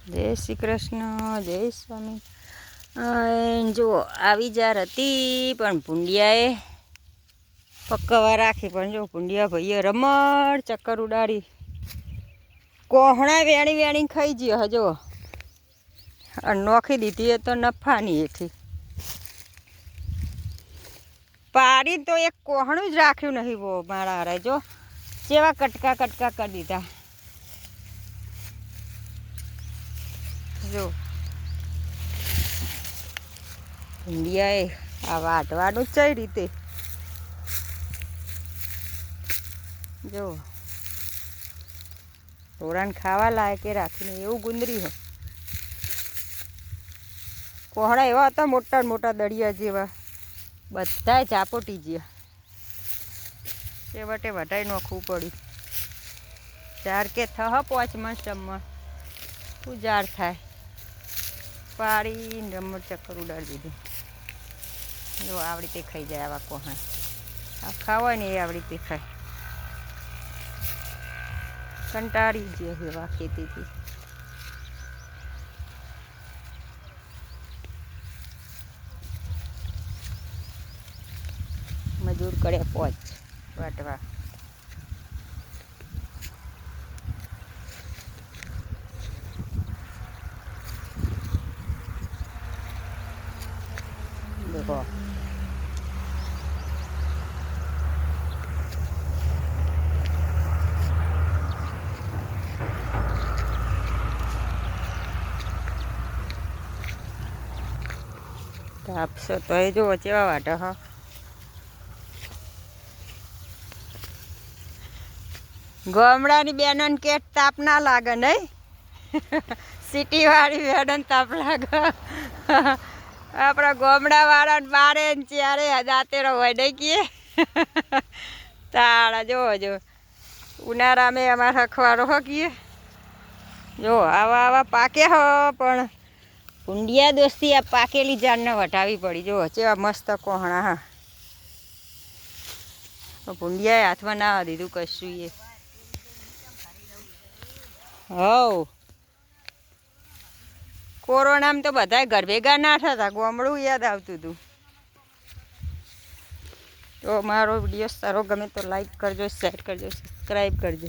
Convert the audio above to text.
જય શ્રી કૃષ્ણ, જય સ્વામી. જો આવી જાર હતી પણ ભૂંડિયાએ પકવા રાખી, પણ જો ભૂંડિયા ભાઈએ રમણ ચક્કર ઉડાડી, કોહણા વેણી વેણી ખાઈ ગયો. હજો નોખી દીધી એ તો નફાની એથી પાડી તો એક કોહણું જ રાખ્યું નહીં. વો મારા હારે જો જેવા કટકા કટકા કરી દીધા. જો ભૂંડિયાએ આ વાટવાનું જ કઈ રીતે. જો ઢોરાને ખાવા લાયકે રાખીને એવું ગુંદરી હોય. કોહડા એવા હતા મોટા મોટા દળિયા જેવા, બધાય ચાપોટી ગયા. છેવટે વટાઈ નોખવું પડ્યું. જાર કે થહ 5 મણ શું જાર થાય. પાડીને રમણ ચક્કર ઉડાડી દીધું. જો આવી રીતે ખાઈ જાય આવા કોહણા. આ ખાવાય ને એ આવી રીતે ખાય. કંટાળી ગયા એવા ખેતીથી. મજૂર કરે 5 વાટવા. દેખો તાપસો તો એ જો ચેવા વાટે. હા ગામડાની બેનન કે તાપ ના લાગે નહીં. સિટી વાળી બેનન તાપ લાગે. આપણા ગામડા વાળા 12 ને 4 દાંતેરો હોય નહીં કીએ. તાળા જોવો જો ઉનાળામાં અમારા અખવાડો હો કીએ. જો આવા આવા પાકે હો, પણ ભૂંડિયા દોસ્તી આ પાકેલી જાનને વટાવી પડી. જો ચેવા મસ્ત કોહણા. હા ભૂંડિયાએ હાથમાં ના દીધું કશું. એ હવ કોરોનામાં તો બધાય ઘર ભેગા ના થતા, ગામડું યાદ આવતું હતું. તો મારો વિડીયો સારો ગમે તો લાઈક કરજો, શેર કરજો, સબસ્ક્રાઈબ કરજો.